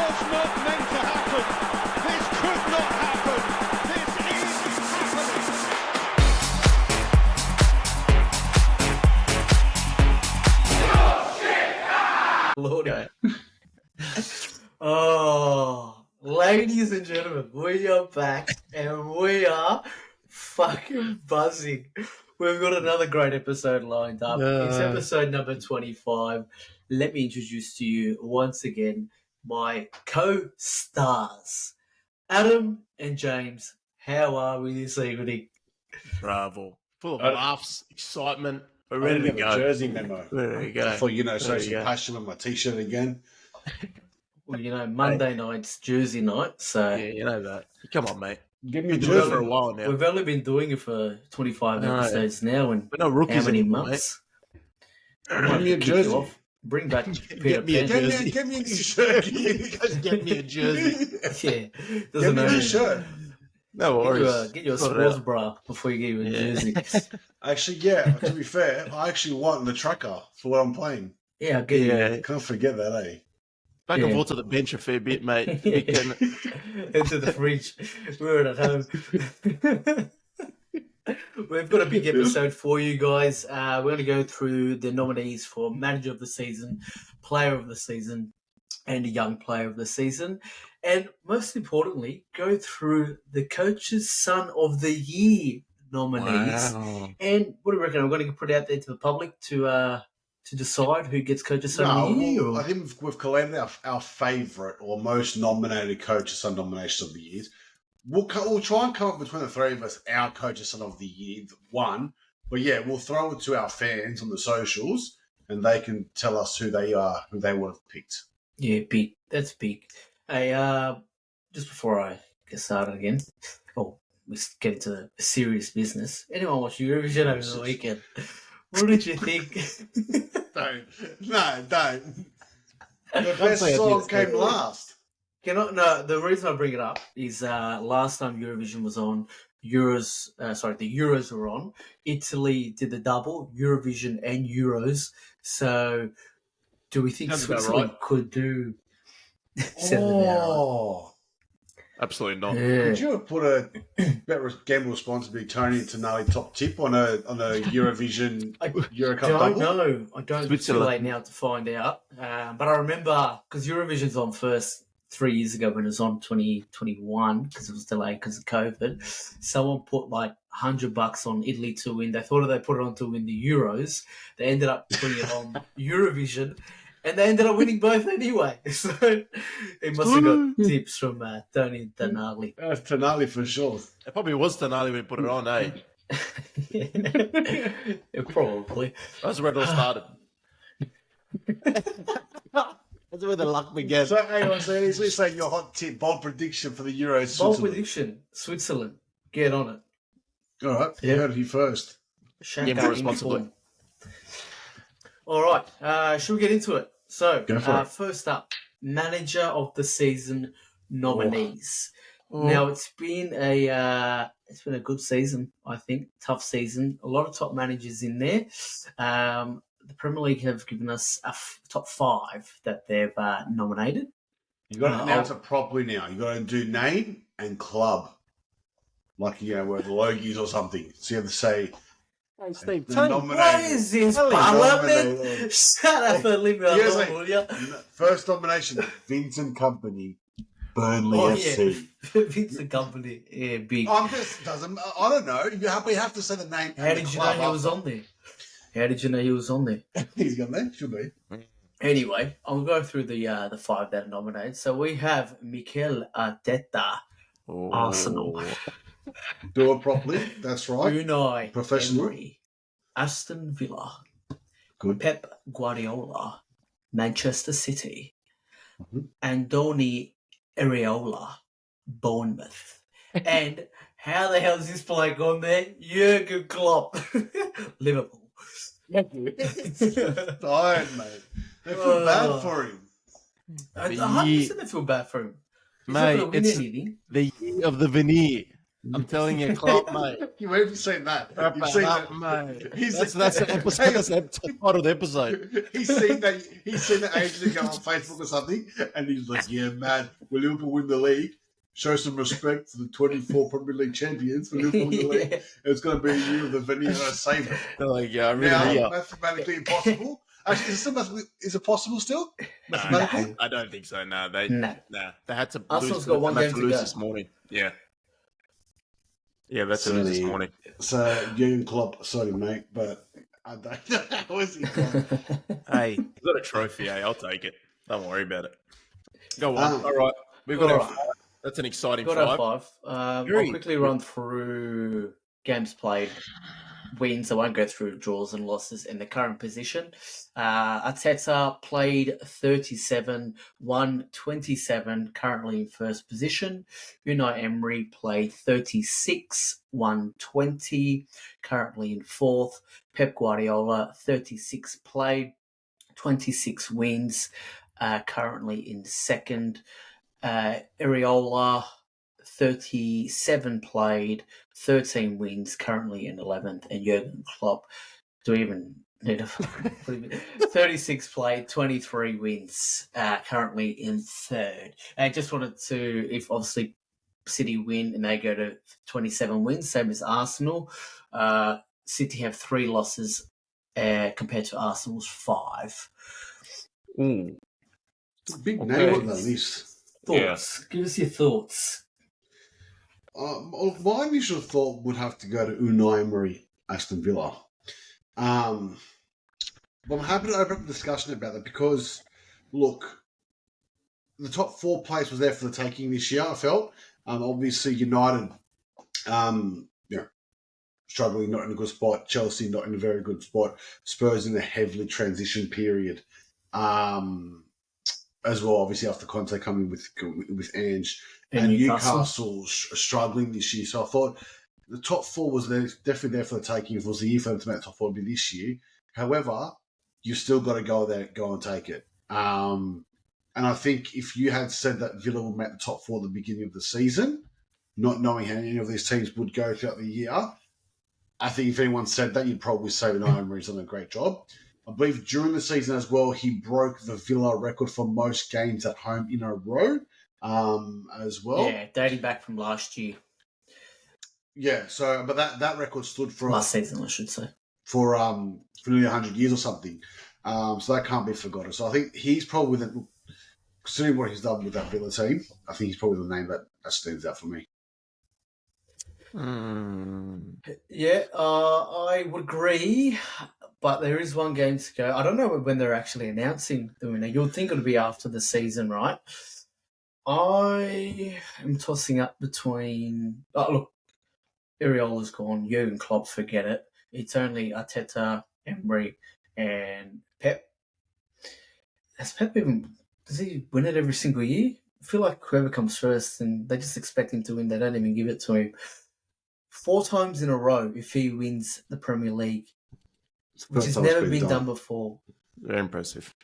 was not meant to happen. This could not happen. This is happening. Lord. Oh, ladies and gentlemen, we are back and we are fucking buzzing. We've got another great episode lined up. It's episode number 25. Let me introduce to you once again my co-stars, Adam and James. How are we this evening? Bravo. Full of laughs, excitement. We're I ready didn't to have a go. jersey memo. There you go. I thought, There show you some go. passion on my t-shirt again. Well, Monday night's Jersey night, so Yeah, you know that. Come on, mate. Give me a Been doing it for a jersey. while now. we've only been doing it for 25 No. episodes now, and We're not rookies how many anymore, months? Give me a Kick you jersey. off. Bring back Get Peter me a Pan. jersey. Give me a shirt. Just get me a jersey. Yeah, Give doesn't me know. a shirt. No worries. Get you a Sort it sports out. bra before you get you a Yeah. jersey. Actually, yeah, to be fair, I actually want the tracker for what I'm playing. Yeah, I'll get Yeah. Can't forget that, eh? Back and Yeah. forth to the bench a fair bit, mate. you. We can, Into the fridge. We're at home. We've got a big episode for you guys. We're going to go through the nominees for Manager of the Season, Player of the Season, and Young Player of the Season. And most importantly, go through the Coach's Son of the Year nominees. wow. And what do you reckon? I'm going to put it out there to the public to decide who gets Coach's Son of the Year? I Or... think we've collated our favourite or most nominated Coach's Son nominations of the years. We'll try and come up between the three of us our Coach's Son of the Year one. But yeah, we'll throw it to our fans on the socials and they can tell us who they are, who they would have picked. Yeah, big. That's big. Hey, just before I get started again, we get into the serious business. Anyone watch Eurovision over the weekend? What did you think? Don't. The Don't best say I song did. came last. No, the reason I bring it up is last time Eurovision was on, the Euros were on. Italy did the double, Eurovision and Euros. So, do we think Sounds about Switzerland could do? Sounds about right. Oh. Absolutely not. Yeah. Could you have put a Bet Gamble Responsibly Tony and Tonali top tip on a Eurovision Euro Cup Don't double? know. I don't. It's too Switzerland. late now to find out. But I remember because Eurovision's on first 3 years ago when it was on 2021 because it was delayed because of COVID. Someone put like $100 on Italy to win. They thought they put it on to win the Euros. They ended up putting it on Eurovision. And they ended up winning both anyway. So he must have got tips from Tony and Tonali. That's Tonali for sure. It probably was Tonali when he put it on, eh? Yeah, probably. That's where it all started. That's where the luck began. So, hang on, so he's saying your hot tip, bold prediction for the Euros. Bold Switzerland. prediction. Switzerland. Get on it. All right, Yeah. you heard it here first. Shaka Yeah, more in responsibly. form. All right, should we get into it? So, Go for it. first up, Manager of the Season nominees. Oh. Now, it's been a good season, I think. Tough season. A lot of top managers in there. The Premier League have given us a top 5 that they've nominated. You got to Oh. announce it properly now. You got to do name and club, like where the Logies or something. So you have to say Hey, Steve, the Tony. nominated. What is this, Hell, Parliament? nominated. Shut up and leave me You guys alone, like- will ya? First nomination: Vincent Company, Burnley Oh, FC. yeah. Vincent Company. Yeah, big. I'm just doesn't. I don't know. You have to say the name. How did you know he was on there? How did you know he was on there? He's got that. Should be. Anyway, I'll go through the 5 that are nominated. So we have Mikel Arteta, Oh. Arsenal. Do it properly. That's right. Unai Professional. Emery, Aston Villa, Good. Pep Guardiola, Manchester City, Mhm. Andoni Areola, Bournemouth. And how the hell is this bloke on there? Jurgen Klopp, Liverpool. Don't, mate. They feel bad for him. I 100% I feel bad for him. He's not Mate, going to win it's anything. the year of the veneer. I'm telling you, Klopp, mate. Where have you seen that? Wrap You've that seen up, that. mate. He's- That's an episode. That's a titled episode. He's seen that. He's seen that ages ago on Facebook or something, and he's like, "Yeah, man, will Liverpool win the league? Show some respect to the 24 Premier League champions. Will Liverpool win the league? Yeah. It's going to be a year of the Vanilla Saver." They're like, yeah, I'm Now, really here. mathematically impossible. Actually, is it possible still? No, Mathematically? I don't think so. No, they had to Arsenal's lose. got one they had game to to lose go. this morning. Yeah, that's to lose this morning. So Jurgen Klopp, sorry mate, but I don't know how is he gone. Hey, you got a trophy, I'll take it. Don't worry about it. Go on. Um, All right, we've got All our right. five. That's an exciting Got our five. 5. I'll Very- quickly run through games played, wins. I won't go through draws and losses in the current position. Arteta played 37, won 27, currently in first position. Unai Emery played 36, won 20, currently in fourth. Pep Guardiola, 36 played, 26 wins, currently in second. Areola, 37 played, 13 wins, currently in 11th. And Jurgen Klopp, do we even need to 36 played, 23 wins, currently in third. I just wanted to, if obviously City win and they go to 27 wins, same as Arsenal, City have 3 losses compared to Arsenal's 5. Ooh. Big Okay. name on the list. Thoughts? Give us your thoughts. My initial thought would have to go to Unai Emery, Aston Villa. But I'm happy to open up a discussion about that because, look, the top 4 place was there for the taking this year, I felt. Obviously, United, struggling, not in a good spot. Chelsea, not in a very good spot. Spurs in a heavily transition period. As well, obviously, after Conte coming with Ange. And Newcastle struggling this year. So I thought the top 4 was there, definitely there for the taking. If it was the year for them to make the top 4, it'd be this year. However, you still got to go there, go and take it. And I think if you had said that Villa would make the top 4 at the beginning of the season, not knowing how any of these teams would go throughout the year, I think if anyone said that, you'd probably say that Emery's done a great job. I believe during the season as well, he broke the Villa record for most games at home in a row. As well. Yeah, dating back from last year. Yeah, so but that record stood for Last season, I should say. for nearly 100 years or something. So that can't be forgotten. So I think he's probably considering what he's done with that Villa team, I think he's probably the name that stands out for me. Yeah, I would agree, but there is one game to go. I don't know when they're actually announcing the winner. You'll think it'll be after the season, right? I am tossing up between... Oh, look, Areola's gone. Jurgen Klopp, forget it. It's only Arteta, Emery, and Pep. Has Pep even... Does he win it every single year? I feel like whoever comes first, and they just expect him to win. They don't even give it to him. 4 times in a row if he wins the Premier League, which has never been done before. Very impressive.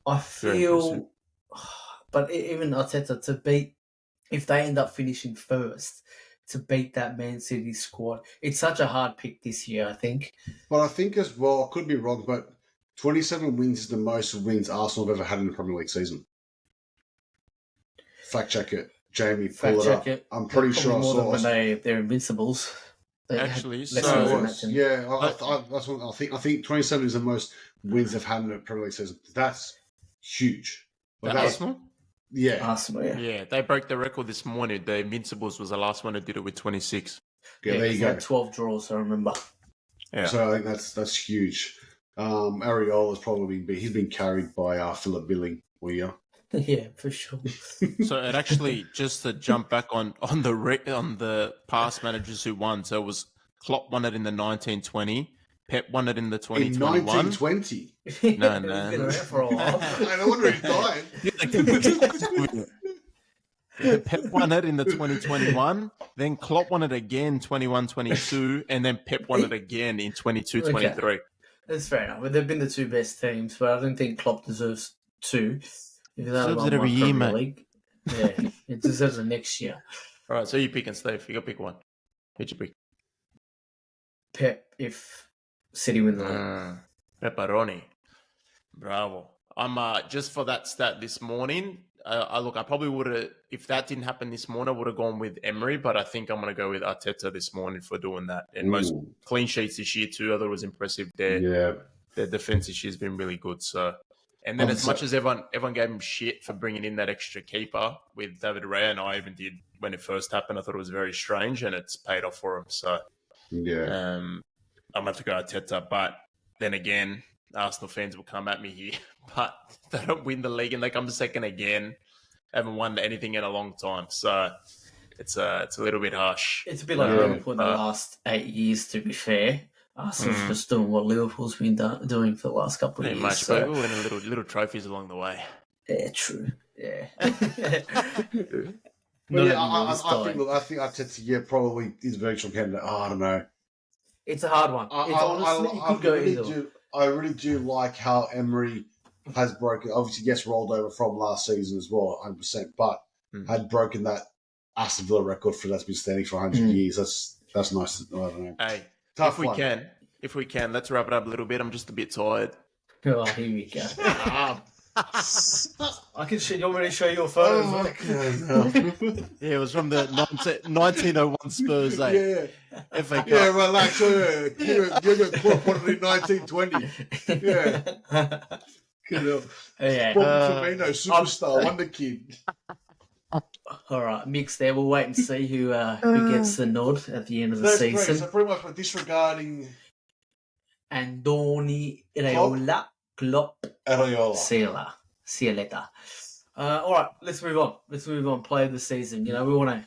I Very feel... But even Arteta, to beat... If they end up finishing first, to beat that Man City squad, it's such a hard pick this year, I think. But I think as well, I could be wrong, but 27 wins is the most wins Arsenal have ever had in the Premier League season. Fact check it. Jamie, pull it up. I'm pretty sure I more than saw when they're Invincibles. They had Actually, less so- wins it than was. that, Yeah, that's what I think. I think 27 is the most wins they've had in the Premier League season. That's huge. But The that's, Arsenal? yeah, Arsenal, yeah. Yeah, they broke the record this morning. The Invincibles was the last one who did it with 26. there you 'cause they go. had 12 draws, I remember. Yeah. So I think that's huge. Areola's probably he's been carried by Philip Billing all year. Yeah, for sure. So it actually, just to jump back on the past managers who won. So it was Klopp won it in the 1920, Pep won it in the In 2021. 1920. No. He's been around for a while. I no wonder he's dying. Pep won it in the 2021, then Klopp won it again 21-22, and then Pep won it again in 22-23. That's fair enough. But they've been the 2 best teams, but I don't think Klopp deserves 2. If they Deserves won it every one year, Premier mate. League. Yeah, it deserves it next year. All right, so you pick and Steve. You got to pick one. Who'd you pick? Pep if City win the league. Pepperoni. Bravo. I'm just for that stat this morning. I probably would have, if that didn't happen this morning, I would have gone with Emery, but I think I'm going to go with Arteta this morning for doing that. And most Ooh. clean sheets this year too. I thought it was impressive. Yeah. Their defense this year has been really good. So, and then I'm as much as everyone gave him shit for bringing in that extra keeper with David Raya, and I even did when it first happened, I thought it was very strange, and it's paid off for him. So, Yeah. I'm going to have to go Arteta, but then again, Arsenal fans will come at me here, but they don't win the league and they come second again. Haven't won anything in a long time, so it's a little bit harsh. It's a bit like Liverpool in the last 8 years, to be fair. Arsenal's just doing what Liverpool's been doing for the last couple of Pretty years. much, So, but we're winning little trophies along the way. yeah, true. Yeah. But Not yeah, anymore this time. I think Arteta, probably is a very strong candidate. Oh, I don't know. It's a hard one. It's honestly, it could go either. I really do like how Emery has broken. Obviously, yes, rolled over from last season as well, 100%, but had broken that Aston Villa record that's been standing for 100 years. That's nice. I don't know. Hey, Tough if we can, let's wrap it up a little bit. I'm just a bit tired. Oh, here we go. I can show you. Want me to show you your photos? Yeah, it was from the 1901 Spurs, Yeah. FA Cup. Yeah, relax. You got caught one in 1920. Yeah. Yeah. Firmino, superstar, wonder kid. All right, mix there. We'll wait and see who gets the nod at the end of the That's season. great. So pretty much we're disregarding Andoni Iraola, Klopp, Ariola. See you later. All right, let's move on. Play of the season. We want to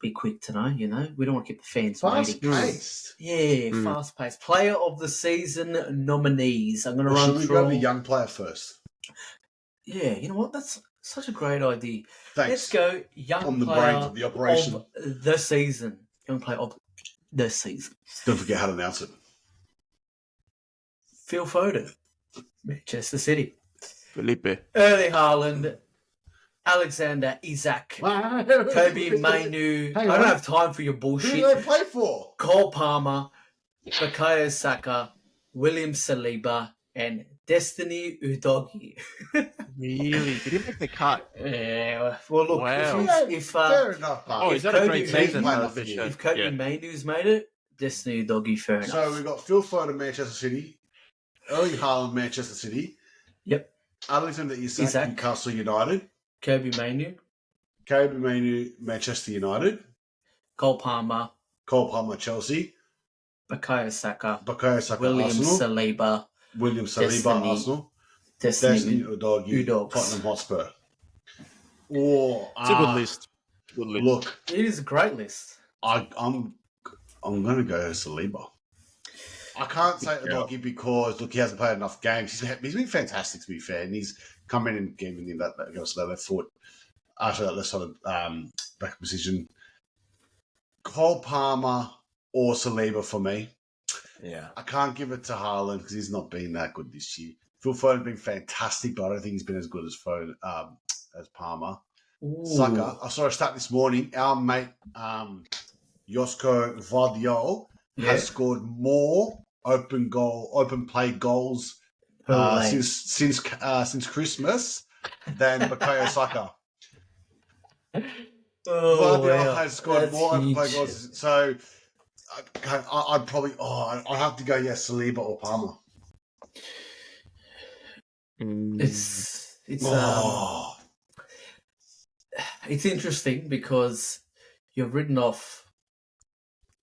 be quick tonight. We don't want to keep the fans Fast waiting. paced. Yeah, fast paced. Player of the season nominees. I'm going to run Should we through. go with the young player first? Yeah, you know what? That's such a great idea. Thanks. Let's go young On the player brains of the operation. of the season. Young player of the season. Don't forget how to announce it. Phil Foden, Manchester City. Felipe. Erling Haaland, Alexander Isak, Kobe Mainu. I don't have time for your Who bullshit. do they play for? Cole Palmer, Bukayo Saka, William Saliba, and Destiny Udogie. Really? Did he make the cut? Yeah, well, look, Wow. if Fair enough, but Oh, is that a Kobe great made season? it, if Kobe Mainu's made it, Destiny Udogie, fair enough. So we've got Phil Foden, Manchester City, Erling Haaland, Manchester City. Yep. Alexander Isak, Newcastle United. Kobe Mainu, Manchester United. Cole Palmer, Chelsea. Bukayo Saka, William William Arsenal. Saliba, William Saliba, Destiny- Arsenal. Destiny Destiny Udogie, Udogs. Tottenham Hotspur. Or It's a good list. Look, It is a great list. I'm going to go Saliba. I can't say Udogie because look, he hasn't played enough games. He's been fantastic to be fair, and he's come in and given him that left foot after that left side back position. Cole Palmer or Saliba for me. Yeah. I can't give it to Haaland because he's not been that good this year. Phil Foden's been fantastic, but I don't think he's been as good as as Palmer. Ooh. Saka, I saw a stat this morning. Our mate Josko Vardiol has scored more open play goals since Christmas than Bukayo Saka. Vardiol has scored more open play goals. So I'd probably I'd have to go Saliba or Palmer. It's interesting because you've written off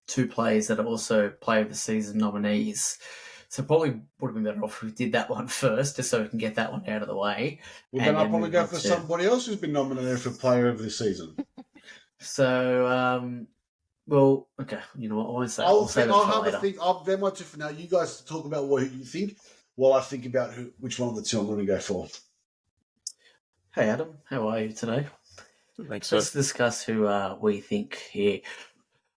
two players that are also Player of the Season nominees. So probably would have been better off if we did that one first, just so we can get that one out of the way. Well, then I'll probably go for somebody else who's been nominated for Player of the Season. So, well, okay. You know what? I won't say. I'll have a think. They're my two for now. You guys talk about what you think, while I think about which one of the two I'm going to go for. Hey, Adam. How are you today? Thanks, Let's discuss who we think here.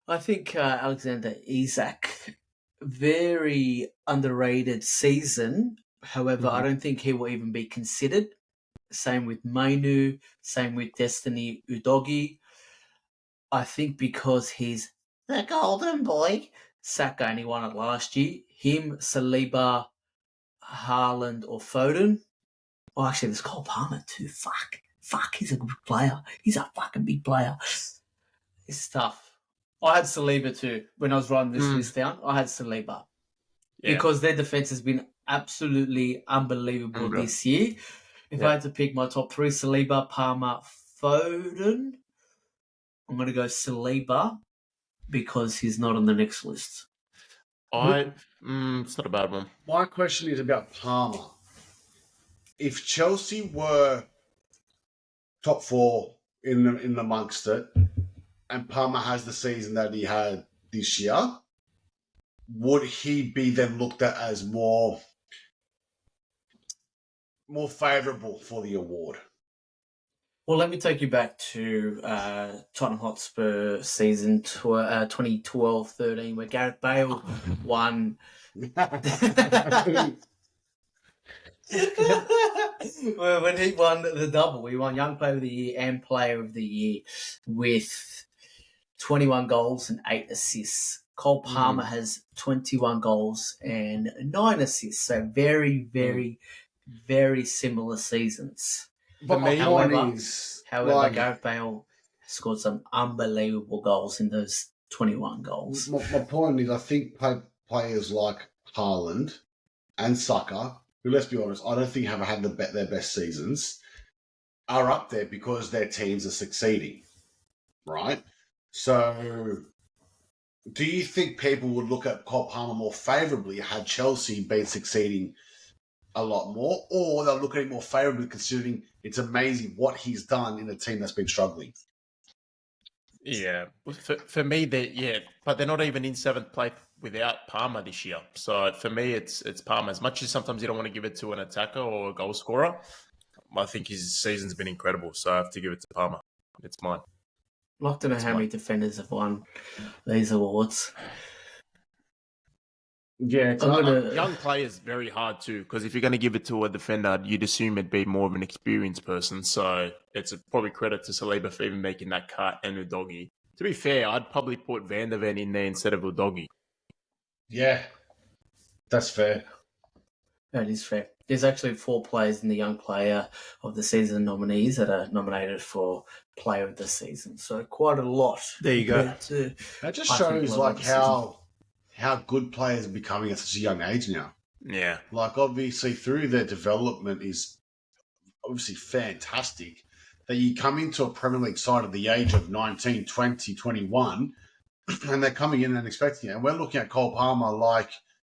I think Alexander Isak, very underrated season. However, I don't think he will even be considered. Same with Mainu, same with Destiny Udogie. I think because he's the golden boy, Saka only won it last year. Him, Saliba, Haaland, or Foden. Oh, actually, there's Cole Palmer too. Fuck, he's a good player. He's a fucking big player. It's tough. I had Saliba too when I was writing this list down. I had Saliba because their defense has been absolutely unbelievable this year. If I had to pick my top three, Saliba, Palmer, Foden, I'm going to go Saliba because he's not on the next list. It's not a bad one. My question is about Palmer. If Chelsea were top four in amongst it, and Palmer has the season that he had this year, would he be then looked at as more favourable for the award? Well, let me take you back to Tottenham Hotspur season 2012-13, where Gareth Bale won. Well, when he won the double, he won Young Player of the Year and Player of the Year with 21 goals and 8 assists. Cole Palmer has 21 goals and 9 assists. So very, very, very similar seasons. But my point is, however, Gareth Bale scored some unbelievable goals in those 21 goals. My point is, I think players like Haaland and Saka, who, let's be honest, I don't think have had their best seasons, are up there because their teams are succeeding, right? So, do you think people would look at Cole Palmer more favourably had Chelsea been succeeding a lot more, or they'll look at it more favourably considering it's amazing what he's done in a team that's been struggling? Yeah, for me, but they're not even in seventh place without Palmer this year. So for me, it's Palmer. As much as sometimes you don't want to give it to an attacker or a goal scorer, I think his season's been incredible. So I have to give it to Palmer. It's mine. I'd like to know how many defenders have won these awards. Yeah, young players very hard too, because if you're going to give it to a defender, you'd assume it'd be more of an experienced person. So it's probably credit to Saliba for even making that cut and Udogie. To be fair, I'd probably put Van der Ven in there instead of Udogie. Yeah, that's fair. That is fair. There's actually 4 players in the Young Player of the Season nominees that are nominated for Player of the Season. So quite a lot. There you go. That just shows like how good players are becoming at such a young age now. Yeah. Like, obviously, through their development is obviously fantastic. That you come into a Premier League side at the age of 19, 20, 21, and they're coming in and expecting it. And we're looking at Cole Palmer like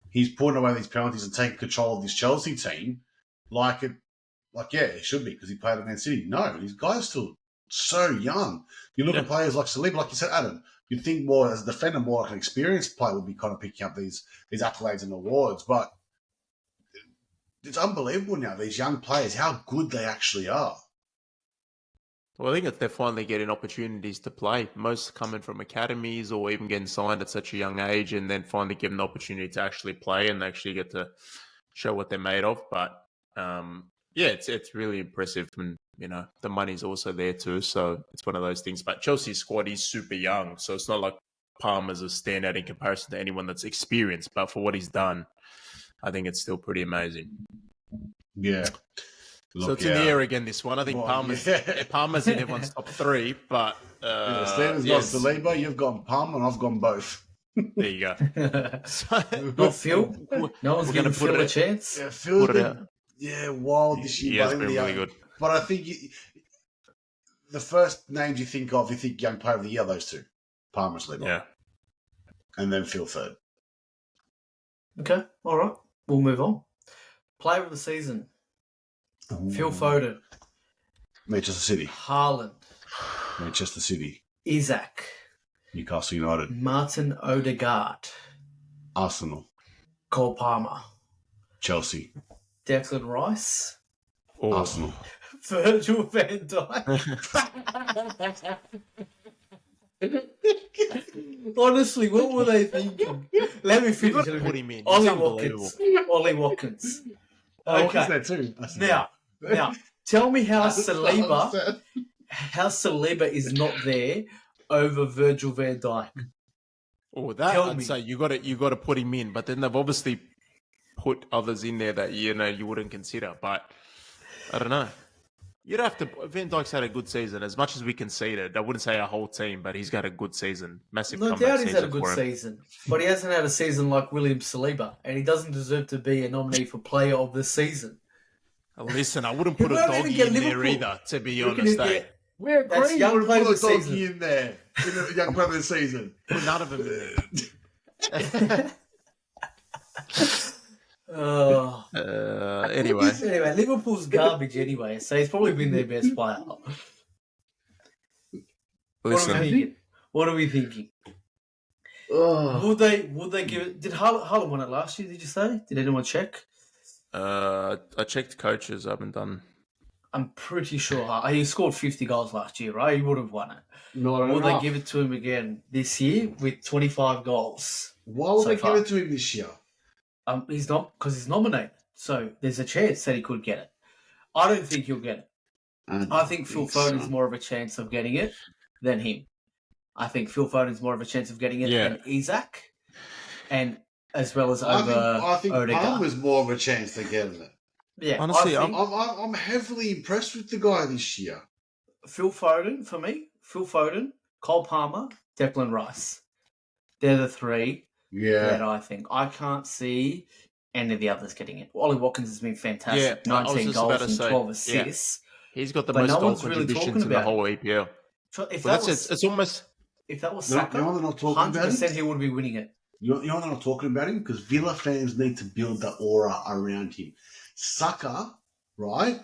he's putting away these penalties and taking control of this Chelsea team. It should be because he played at Man City. No, these guys are still so young. You look at players like Saliba, like you said, Adam, you'd think more as a defender, more like an experienced player would be kind of picking up these accolades and awards. But it's unbelievable now, these young players, how good they actually are. Well, I think they're finally getting opportunities to play. Most coming from academies or even getting signed at such a young age and then finally given the opportunity to actually play and actually get to show what they're made of. But, it's really impressive. And, the money's also there too. So it's one of those things. But Chelsea's squad is super young. So it's not like Palmer's a standout in comparison to anyone that's experienced. But for what he's done, I think it's still pretty amazing. Yeah. So it's in the air again, this one. I think Palmer's in everyone's top 3, but... Steven's got Saliba, you've gone Palmer, and I've gone both. There you go. Not Phil. No one's going to put it a chance. Yeah, Phil's been wild this year. He has been really good. But I think the first names you think of, you think Young Player of the Year, those two. Palmer, Saliba. Yeah. And then Phil third. Okay, all right. We'll move on. Player of the Season. Phil Foden. Manchester City. Haaland. Manchester City. Isaac. Newcastle United. Martin Odegaard. Arsenal. Cole Palmer. Chelsea. Declan Rice. Arsenal. Virgil van Dijk. Honestly, what were they thinking? Let me finish. Put him in. Ollie Watkins. Okay. There too. Now, tell me how Saliba is not there over Virgil van Dijk? Oh, that Tell I'd me. say you got to put him in, but then they've obviously put others in there that you wouldn't consider. But I don't know. You'd have to. Van Dijk's had a good season. As much as we conceded, I wouldn't say our whole team, but he's got a good season. Massive No comeback doubt he's had a season good for him. season, but he hasn't had a season like William Saliba, and he doesn't deserve to be a nominee for Player of the Season. Listen, I wouldn't He put a won't even doggy get in there Liverpool. either, to be You reckon honest. he'll Eh? get- We're That's agreeing. young We'll player put of the a doggy season. in there. In the young player of the season. Put none of them in there. Oh. Anyway, Anyway, Liverpool's garbage anyway, so he's probably been their best player. listen. What are we thinking? Oh. Would they give it? Did Haaland won it last year? Did you say? Did anyone check? I checked coaches. I haven't done. I'm pretty sure he scored 50 goals last year, right? He would have won it. Not Will they enough. give it to him again this year with 25 goals? Why would so they far? give it to him this year? He's not, because he's nominated. So there's a chance that he could get it. I don't think he'll get it. I think Phil Foden's more of a chance of getting it than him. I think Phil Foden's more of a chance of getting it than Isaac, and as well as over I think Odegaard. Palmer's more of a chance to getting it. Yeah, Honestly, I think I'm heavily impressed with the guy this year. Phil Foden, for me, Phil Foden, Cole Palmer, Declan Rice. They're the three that Yeah. I think. I can't see any of the others getting it. Ollie Watkins has been fantastic. Yeah, I was 19 just goals about to and say, 12 assists. He's got the But most no goal one's really contributions talking in the about whole EPL. If Well, that was it's almost. if that was You know Saka, what they're not talking about 100% him? he would be winning it. You know what I'm not talking about him? Because Villa fans need to build the aura around him. Saka, right?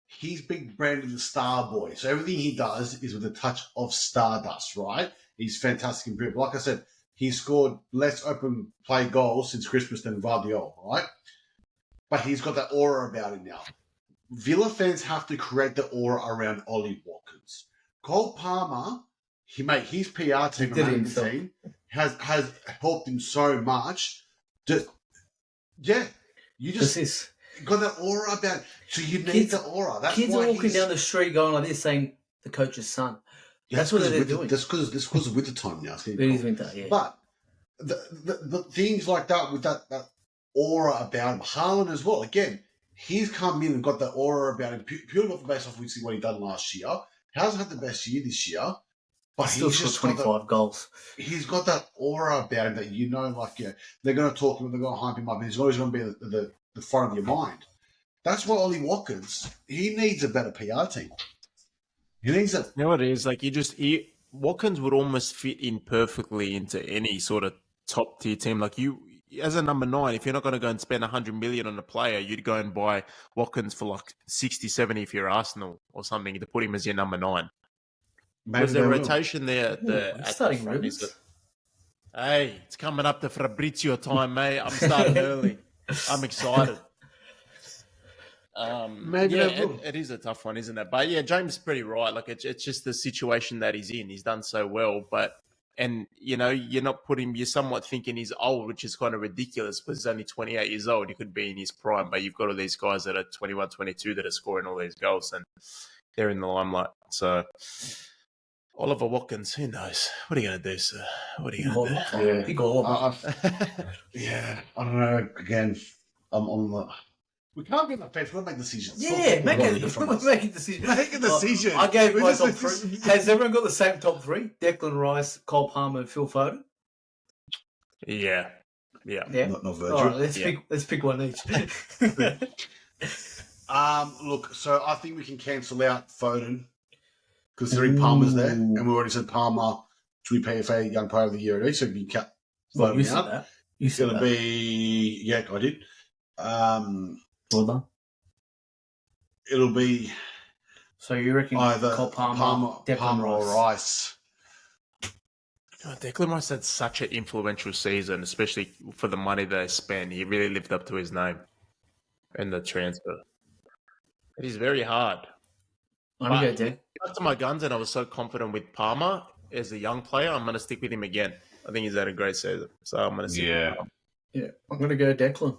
He's big branded the star boy. So everything he does is with a touch of stardust, right? He's fantastic in period. Like I said, he scored less open play goals since Christmas than Vardiol, right? But he's got that aura about him now. Villa fans have to create the aura around Ollie Watkins. Cole Palmer, his PR team He and did it management himself. team has helped him so much. You just This got that aura about. So you need Kids- the aura. That's kids why are walking down the street going like this, saying the coach's son. That's what they're doing. That's because of winter time now. It is winter, yeah. But the things like that with that aura about him, Haaland as well. Again, he's come in and got that aura about him purely based off what he done last year. He hasn't had the best year this year, but Still he's scored just got 25 goals. he's got that aura about him that they're going to talk to him, they're going to hype him up, and he's always going to be the front of your mind. That's why Ollie Watkins, he needs a better PR team. He needs a You know what it is? Like Watkins would almost fit in perfectly into any sort of top tier team. Like you, as a number 9, if you're not going to go and spend 100 million on a player, you'd go and buy Watkins for like 60, 70 if you're Arsenal or something to put him as your number 9. Was there rotation there at the starting front? Is Rubens. it? Hey, it's coming up to Fabrizio time, mate. I'm starting early. I'm excited. Maybe yeah, they will. it is a tough one, isn't it? But yeah, James is pretty right. Like it's just the situation that he's in. He's done so well, and you're not putting. You're somewhat thinking he's old, which is kind of ridiculous because he's only 28 years old. He could be in his prime, but you've got all these guys that are 21, 22 that are scoring all these goals, and they're in the limelight. So Oliver Watkins, who knows? What are you going to do, sir? What are you going to do? Yeah. Big Oliver. Yeah, I don't know. Again, we can't be on the fence. We've got to make decisions. Yeah, make a decision. Make a decision. I gave We're my just- top 3. Has everyone got the same top 3? Declan Rice, Cole Palmer, and Phil Foden? Yeah. Yeah. Not Virgil. All right, Yeah. let's pick one each. Look, so I think we can cancel out Foden, considering Palmer's there, and we already said Palmer should be PFA Young Player of the Year already, so you can cut Well, you Foden said out. that. You said It'll that. be I did. Well done. It'll be So you reckon either Cole Palmer, Declan Palmer or Rice? Rice. Declan Rice had such an influential season, especially for the money they spent. He really lived up to his name in the transfer. It is very hard. I'm going to go Dick. Back to my guns, and I was so confident with Palmer as a young player. I'm going to stick with him again. I think he's had a great season, so I'm going to stick with him. Yeah, I'm going to go Declan.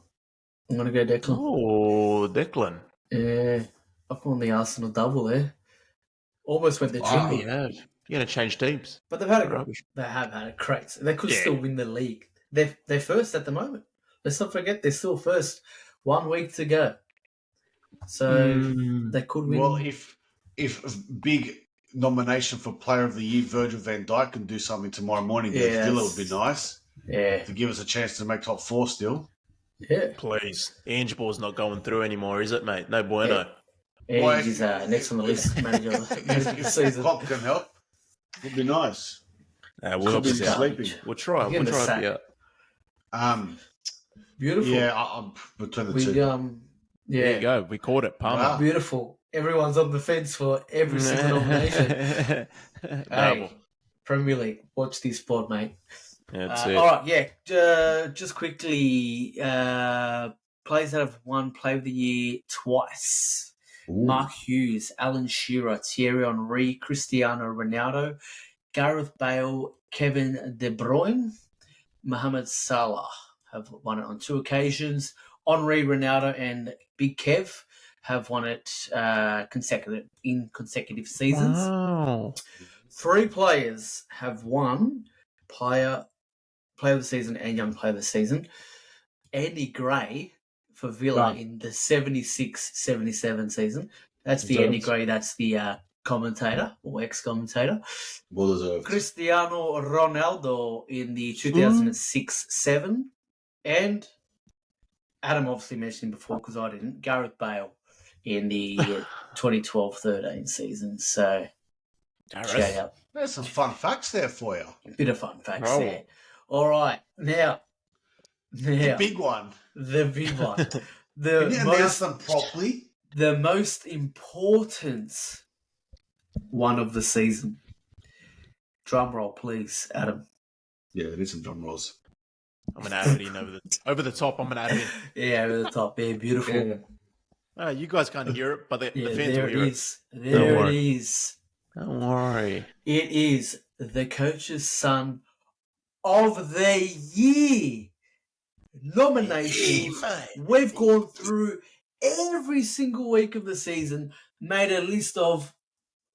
Oh, Declan. Yeah, I've gone the Arsenal double there. Almost went the Oh, triple. yeah. You're going to change teams. But they've had a Rubbish. they have had a great. They could Yeah. still win the league. They're first at the moment. Let's not forget they're still first. 1 week to go, so they could win. Well, if big nomination for Player of the Year, Virgil van Dijk can do something tomorrow morning, Yeah, Villa would be nice yeah, to give us a chance to make top 4 still. yeah. Please. Ange Ball's not going through anymore, is it, mate? No bueno. Yeah. Well, He's next on the list, manager of the If season. Klopp can help, would be nice. We'll Could help be us out. sleeping. We'll try. Give We'll him a try sack. to be out. Beautiful. Yeah, I'm between the We two. There you yeah, go. We caught it, Palmer. Wow. beautiful. Everyone's on the fence for every single nomination. Double. Premier League, watch this pod, mate. That's All it. right, yeah. Just quickly, players that have won Player of the Year twice: Ooh. Mark Hughes, Alan Shearer, Thierry Henry, Cristiano Ronaldo, Gareth Bale, Kevin De Bruyne, Mohamed Salah have won it on 2 occasions. Henry, Ronaldo, and Big Kev have won it consecutive seasons. Wow. 3 players have won Player of the Season and Young Player of the Season. Andy Gray for Villa Done. in the 76-77 season. That's the Deserved. Andy Gray. That's the commentator or ex-commentator. Well deserved. Cristiano Ronaldo in the 2006-7. And Adam obviously mentioned him before because I didn't. Gareth Bale in the 2012-13 season. So shout Gareth. out. There's some fun facts there for you. Bit of fun facts Oh. there. All right. Now, The big one. the big one. Can you announce most, them properly? the most important one of the season. Drum roll, please, Adam. Yeah, there is some drum rolls. I'm going to add it in over the top. I'm going to add it in. Yeah, over the top. Yeah, beautiful. Yeah. You guys can't hear it, but the Yeah, fans there will it hear it. is. There it worry. is. Don't worry. It is the coach's son of the year nomination. We've gone through every single week of the season, made a list of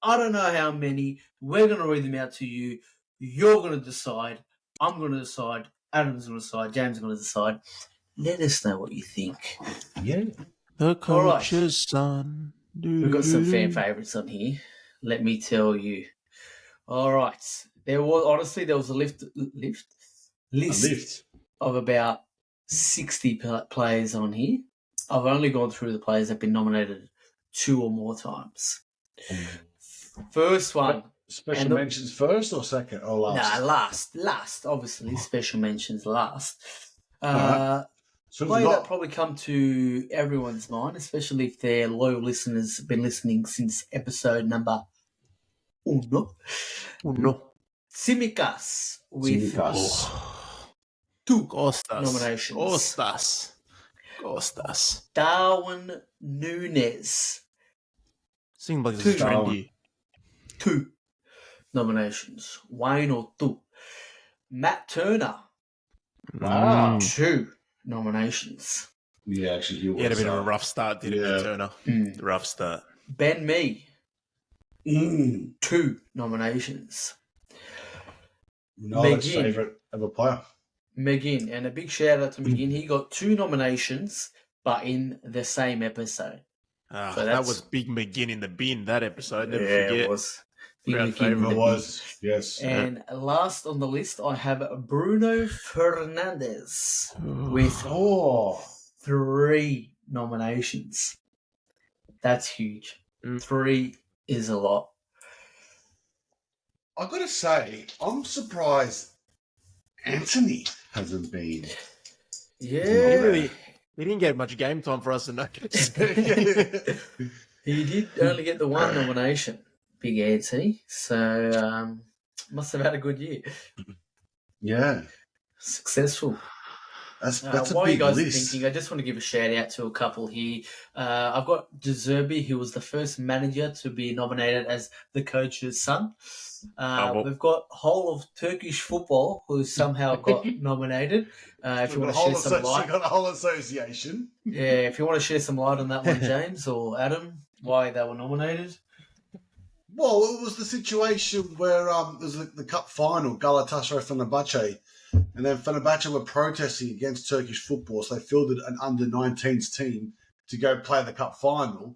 I don't know how many. We're going to read them out to you. You're going to decide. I'm going to decide. Adam's going to decide. James is going to decide. Let us know what you think. Yeah. The All right. coach's son. We've got some fan favourites on here. Let me tell you. All right. There was a list Lift. of about 60 players on here. I've only gone through the players that have been nominated 2 or more times. First one. Special And the- mentions first or second or last? Last. Obviously, special mentions last. Alright. So Player we've that got probably come to everyone's mind, especially if they're loyal listeners, been listening since episode number 1. Oh, no. Tsimikas with Tsimikas. 2 Costas. nominations. Costas. Darwin Núñez, Seems like it's Darwin. trendy. 2 nominations. Wayne O'Tu. Matt Turner, Wow. 2 nominations. Yeah, actually, he was. He had a bit of a rough start, didn't Yeah. he, Turner? Mm. Rough start. Ben Mee, Mm. 2 nominations. Ronaldo's McGinn. favourite ever player. McGinn, and a big shout out to McGinn. He got 2 nominations, but in the same episode. So That that's- was Big McGinn in the bin, that episode. Never it forget. was. Big Crowd McGinn favourite in the It bin. was, yes. And last on the list, I have Bruno Fernandes with Oh, 3 nominations. That's huge. Mm. 3 is a lot. I got to say, I'm surprised Anthony hasn't been. Yeah. He didn't get much game time for us to notice. He did only get the 1 nomination, Big Anthony. So must have had a good year. Yeah, Successful. that's a While you big guys are list. thinking, I just want to give a shout out to a couple here. I've got De Zerbi, who was the first manager to be nominated as the coach's son. We've got whole of Turkish football, who somehow got nominated. If you We've want got to a shed some light, got a whole association. yeah, if you want to shed some light on that one, James or Adam, why they were nominated. Well, it was the situation where there's the cup final, Galatasaray Fenerbahce, and then Fenerbahce were protesting against Turkish football, so they fielded an under-19s team to go play the cup final.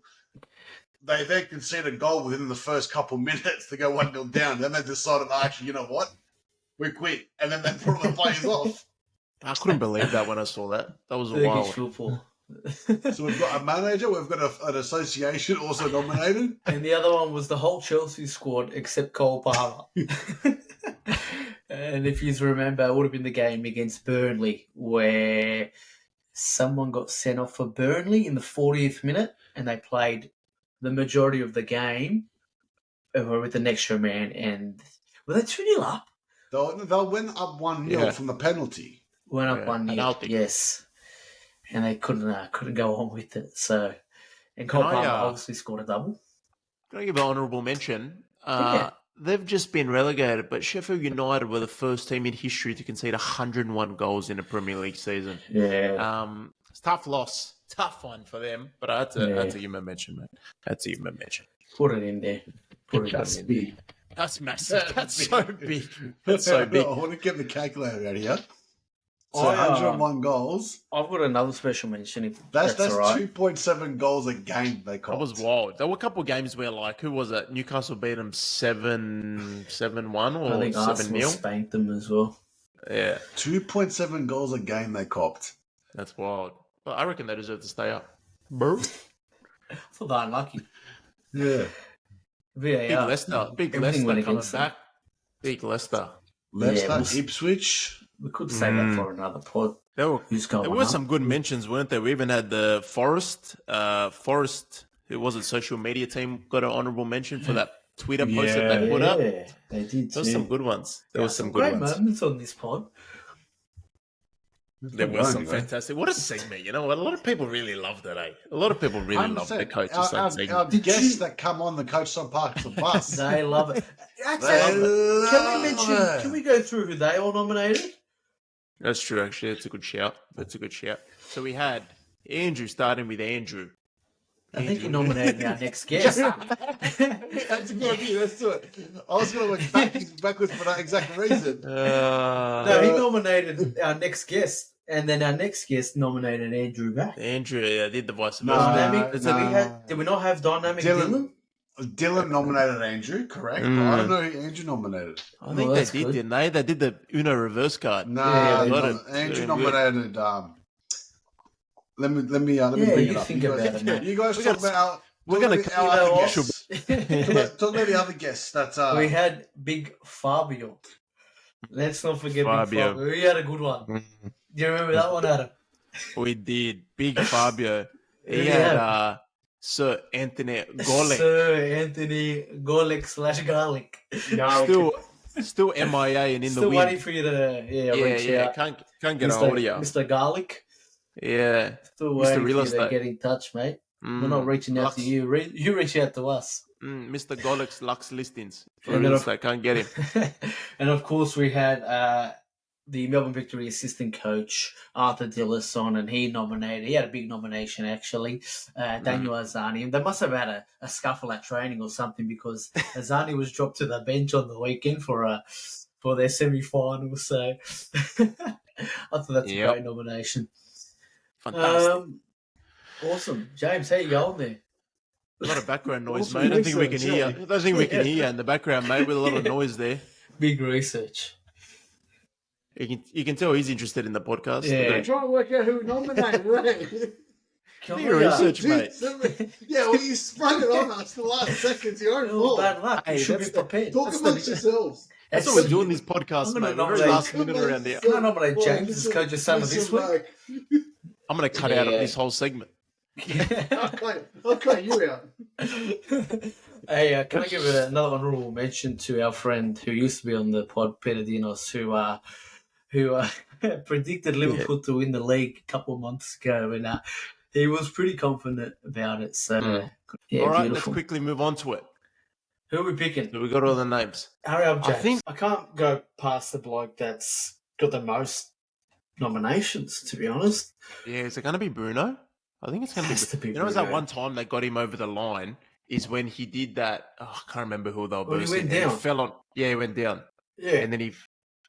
They then conceded a goal within the first couple minutes to go 1-0 down. Then they decided, actually, you know what? We quit. And then they brought the players off. I couldn't believe that when I saw that. That was Turkish wild. football. So we've got a manager, we've got an association also nominated. And the other one was the whole Chelsea squad except Cole Palmer. And if you remember, it would have been the game against Burnley where someone got sent off for Burnley in the 40th minute and they played the majority of the game with an extra man. And were they 2-0 up? They went up 1-0 from the penalty. Went up Yeah, 1-0, penalty. yes. And they couldn't go on with it. So, and Cole Can I, Palmer obviously scored a double. Can I give an honourable mention? Yeah. They've just been relegated, but Sheffield United were the first team in history to concede 101 goals in a Premier League season. Yeah. It's a tough loss, tough one for them, but I had to give them a mention, mate. I had to give them a mention. Put it in there. Put it That's in big. That's massive. That's so big. That's so big. I want to get the calculator out here. So I, 101 goals. I've got another special mention if That's all right. 2.7 goals a game they That cost. was wild. There were a couple of games where, like, who was it? Newcastle beat them 7-1 or I think Arsenal 7-0. spanked them as well. Yeah, 2.7 goals a game they copped. that's wild. But I reckon they deserve to stay up. Bro. I thought they were unlucky. Yeah. VAR. Big Leicester. Big Everything Leicester went coming against them. back. Big Leicester. Leicester, we'll- Ipswich. We could save that for another pod. There were Who's going There were up? some good mentions, weren't there? We even had the Forest, who was it, social media team, got an honourable mention for that Twitter post that they put up. Yeah, they did There was some too. good ones. There was some good great ones. moments on this pod. There were some fantastic. What a segment, you know what? A lot of people really loved it, eh? A lot of people really loved the Coach of Sun Our segment. guests that come on the Coach on Parks the Bus. They love it. Actually, They can we love mention? it. Can we go through who they all nominated? That's true, actually. That's a good shout. That's a good shout. So we had Andrew, starting with Andrew. I think he nominated our next guest. That's a good idea. Let's do it. I was going to look backwards for that exact reason. No, he nominated our next guest, and then our next guest nominated Andrew back. Andrew did the vice No, versa. Dynamic. So no. did we not have Dynamic Dylan. Dylan? Dylan nominated Andrew, correct? But I don't know who Andrew nominated. I think Well, they that's did, good. didn't they? They did the Uno reverse card. No, Yeah, they got it. Andrew Very good. nominated. Let me bring Yeah, it you up. think you about guys, it, mate. you guys We talk gotta- about we're talk gonna about cut our that other off. guests. Talk about the other guests that We had Big Fabio. Let's not forget Fabio. Big Fabio. He had a good one. Do you remember that one, Adam? We did. Big Fabio. He Who had had? Sir Anthony Gole. Sir Anthony Golek / Garlic. Still MIA and in Still the waiting wind. for you to reach Yeah. out. Can't get a hold of you. Mr. Garlic. Yeah. Still Mr. waiting Real for you to Estate. get in touch, mate. Mm. We're not reaching out Lux- to you. You reach out to us. Mr. Golik's Lux listings. For And real then estate. Can't get him. And of course, we had the Melbourne Victory assistant coach, Arthur Dillis, on, and he had a big nomination actually. Daniel Azani. And they must have had a scuffle at training or something because Azani was dropped to the bench on the weekend for their semi-final. So I thought that's Yep. a great nomination. Fantastic. Awesome. James, how you going there? A lot of background noise, Awesome mate. I don't think we can research, hear. yeah. I don't think we can hear in the background, mate, with a lot of noise there. Big research. You can tell he's interested in the podcast. Yeah. trying to work out who nominated it. Can Your we, research, mate. Yeah, well, you sprung it on us the last seconds. Your own Oh, fault. bad luck. Hey, You should be that's prepared. Talk That's amongst the- yourselves. That's what we're doing this podcast, I'm gonna mate. We're very nominate- last minute around here. Can I nominate Well, James as listen- coach of summer this listen, week? mate. I'm going to cut out of Yeah. this whole segment. Okay, you out. Hey, can I give another honourable mention to our friend who used to be on the pod, Peter Dinos, who predicted Liverpool to win the league a couple of months ago, and he was pretty confident about it. So, yeah, All right, beautiful. let's quickly move on to it. Who are we picking? So we got all the names. Hurry up, I James. think- I can't go past the bloke that's got the most nominations, to be honest. Yeah, is it going to be Bruno? I think it's going to Has to be. be You know, it was that Bruno. one time they got him over the line. is when he did that. Oh, I can't remember who they were When he boosting. went and down. He fell on. Yeah, he went down, Yeah. and then he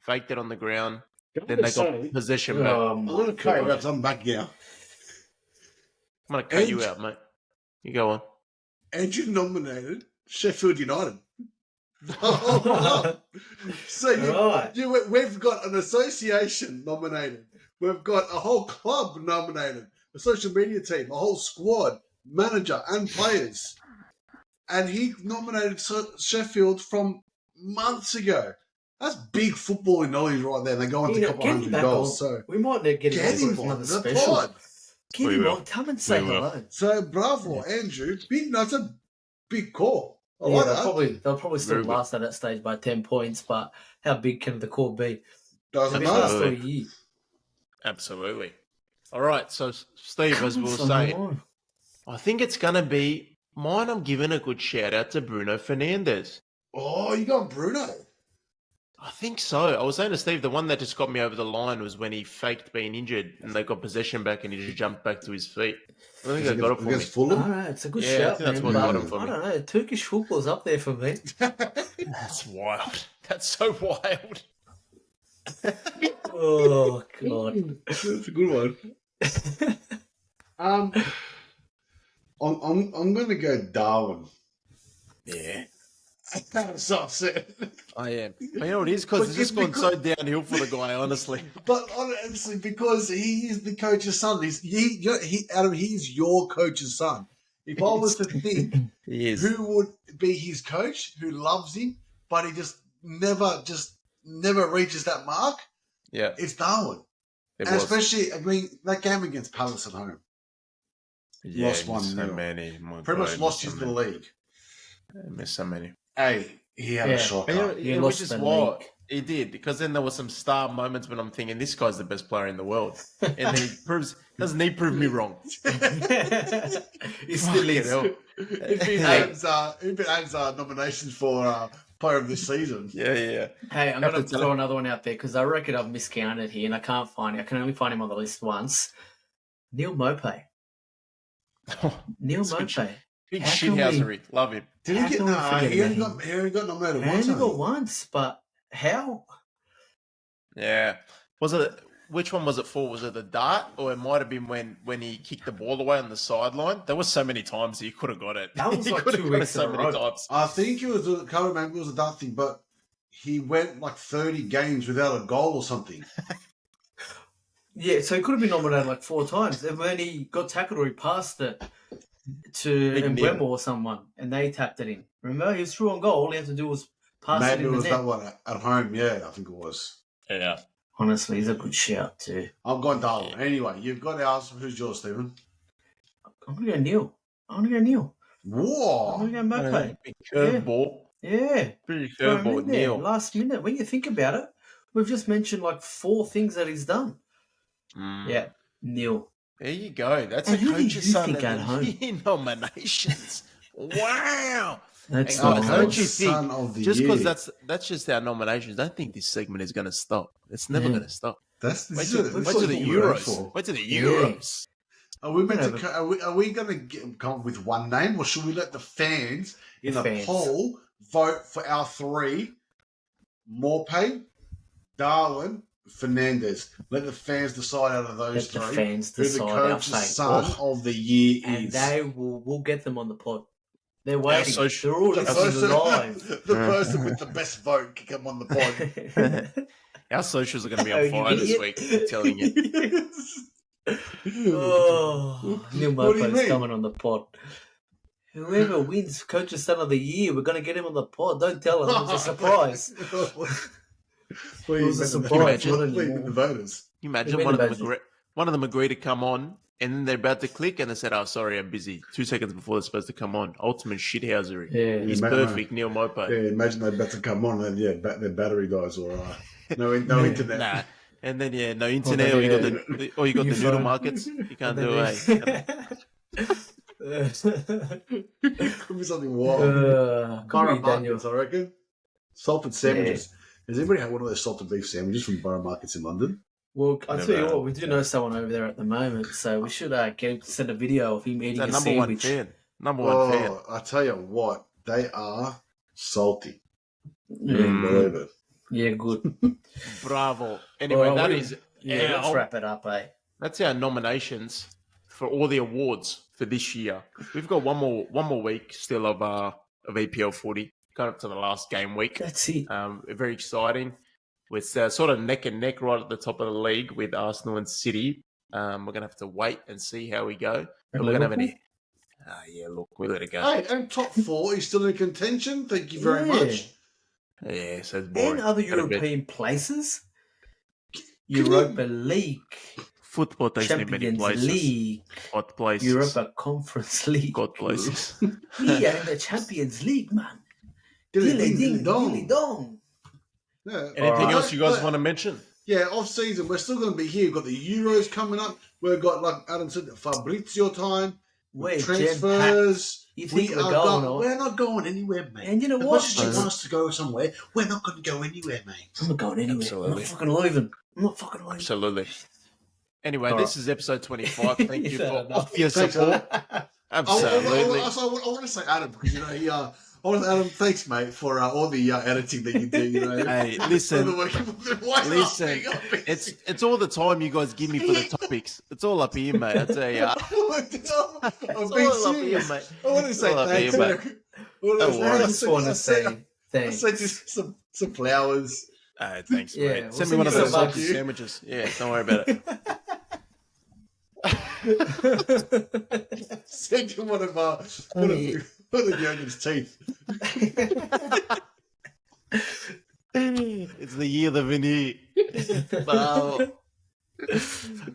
faked it on the ground. Can I Then they just got say, possession back. I'm going to cut you out. I'm back now. I'm gonna cut you Edge- out, mate. You go on. Andrew nominated Sheffield United. So Right. we've got an association nominated. We've got a whole club nominated, a social media team, a whole squad, manager, and players. And he nominated Sheffield from months ago. That's big footballing knowledge right there. They go on to a couple Get him hundred back goals. on. So We might need to get get him him on for on another the special. pod. Get We him will. on. Come and say We will. hello. So bravo, Andrew. That's a big call. I Yeah, like they'll probably still Very good. last at that stage by 10 points, but how big can the core be? Doesn't They've been matter. last all Absolutely. year. Absolutely. All right. So, Steve, as we were Come saying, on. I think it's gonna be mine. I'm giving a good shout out to Bruno Fernandes. Oh, you got Bruno. I think so. I was saying to Steve, the one that just got me over the line was when he faked being injured and they got possession back and he just jumped back to his feet. I think I got it for me. Against I Fulham. don't know. It's a good Yeah, I shout, think that's man. what got but him for I me. don't know. Turkish football's up there for me. That's wild. That's so wild. Oh, God. That's a good one. I'm going to go Darwin. Yeah, I'm so upset. I am. But you know what it is? Because it's just gone so downhill for the guy, honestly. But honestly, because he is the coach's son, Adam, he's your coach's son. If I was to think He is. who would be his coach, who loves him, but he just never reaches that mark, Yeah, it's Darwin. it And was. especially, I mean, that game against Palace at home, Yeah, lost missed so 1-0. many. My pretty God, much lost missed his so the many. league. Missed so many. Hey, he had Yeah. a shocker. And You which lost is the what league. he did, because then there were some star moments when I'm thinking this guy's the best player in the world, and he doesn't he prove me wrong? He still Fucking is. hell. It'd be Adam's nominations for player of this season. Yeah. Hey, I'm Have going to to tell throw him. another one out there because I reckon I've miscounted here and I can't find it. I can only find him on the list once. Neil Mopay. Neil That's good Mopay. Big How can we- shithousery. Love him. Did How he get? can we No, forget he only about got nominated I once. only got hasn't he? once, but how? Yeah. Was it? Which one was it for? Was it the dart, or it might have been when he kicked the ball away on the sideline? There was so many times he could have got it. That was He like could have 2 got it weeks in so a many row. times. I think it was. I can't remember. It was a dark thing, but he went like 30 games without a goal or something. Yeah, so he could have been nominated like 4 times. And when he got tackled or he passed it to Big Neil. Mbeumo or someone and they tapped it in. Remember, he was through on goal. All he had to do was pass Maybe it it in was the that net. one at home. Yeah, I think it was. Yeah. Honestly, he's a good shout too. I've gone Darwin. Anyway, you've got ours. Who's yours, Stephen? I'm going to go Neil. I'm going to go Neil. I'm Whoa! going to go Mopay. Big curveball. Yeah. Pretty Throw him in curveball, there, Neil. last minute. When you think about it, we've just mentioned like 4 things that he's done. Mm. Yeah, Neil. There you go. That's And a who do coach's you son think of at the home? year nominations. Wow. That's Hang on, not don't nice. you think- Son of the Just year. because that's just our nominations, don't think this segment is going to stop. It's never Yeah. going to stop. Wait Wait till the Euros. Wait till the Yeah. Euros. Are we meant Whatever. to? Are we going to come up with one name, or should we let the fans in The a fans. poll vote for our 3? Morpay, Darwin, Fernandez. Let the fans decide out of those Let the 3 fans who the decide our coach's fate. son of the year And is. we'll get them on the pod. They're waiting. social- They're all The listening live. the person with the best vote can come on the pod. Our socials are going to be Oh, on you fire this idiot. week. I'm telling you. Oh, Neil What do you Mopay's mean? coming on the pod. Whoever wins Coach's Son of the Year, we're going to get him on the pod. Don't tell him. It's a surprise. It was a surprise, wasn't it? The voters. Can you imagine Wait a minute. one of them agree to come on, and then they're about to click, and they said, "Oh, sorry, I'm busy." 2 seconds before they're supposed to come on. Ultimate shithousery. Yeah. He's Yeah, perfect, Neil Mopay. Yeah, imagine they're about to come on and their battery dies or no internet. Nah. And then no internet, or you got the Your noodle phone. markets. You can't And do then it. Could be something wild. Borough Borough Daniels. Markets, I reckon. Salted sandwiches. Has anybody had one of those salted beef sandwiches from Borough Markets in London? Well, I'll tell you Never. what, we do know someone over there at the moment, so we should get him to send a video of him eating It's our a number one sandwich. fan. Number one fan. Oh, I tell you what, they are salty. Yeah, Believe it. yeah, good. Bravo. Anyway, Well, that we- is Yeah, let's our, wrap it up, eh? that's our nominations for all the awards for this year. We've got one more week still of EPL footy. Going up to the last game week. That's it. Very exciting. We're sort of neck and neck right at the top of the league with Arsenal and City. We're going to have to wait and see how we go. But we're going to have any... yeah, look, we let it go. Hey, and top 4 is still in contention. Thank you very Yeah. much. Yeah, so it's boring. And other Got a bit- European places. you- Europa League, Football takes me many Champions places. League, Hot places. Europa Conference League. God places. Yeah, in the Champions League, man. Dilly Dilly ding, ding, dilly dong. dilly dong. Yeah. Anything Alright. else you guys want to mention? Yeah, off season, we're still going to be here. We've got the Euros coming up. We've got, like Adam said, Fabrizio time, We're transfers. You think We we're are going going- on? We're not going anywhere, mate. And you know As what? much as you want us to go somewhere, we're not going to go anywhere, mate. I'm not going anywhere. Absolutely. I'm not fucking leaving. I'm not fucking leaving. Absolutely. Anyway, All this right. is episode 25. Thank you Is that for enough? your Thanks, support. I Absolutely. want to say Adam because Adam, thanks, mate, for all the editing that you do. You know, Hey, For listen. the work- Why not? Listen, it's all the time you guys give me for the topics. It's all up here, mate. I tell you. I'm It's being all up here, serious. mate. I want to say All up thanks. here, man. Don't worry. I just want to say I thanks. sent you some flowers. Thanks, Yeah, mate. we'll Send me send one of you those some sausage bugs. sandwiches. Yeah, don't worry about it. Send you one of Jurgen's teeth. It's the year of the veneer. Wow.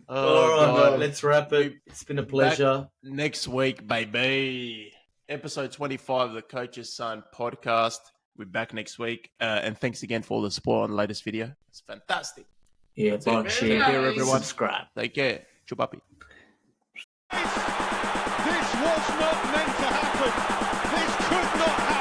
All right, God. let's wrap it. It's been a pleasure. Next week, baby. Episode 25 of the Coach's Son podcast. We're back next week. And thanks again for all the support on the latest video. It's fantastic. Yeah, it, bye, man. share, Take care, everyone. subscribe. Take care. Chupapi. This was not meant to happen. This could not happen.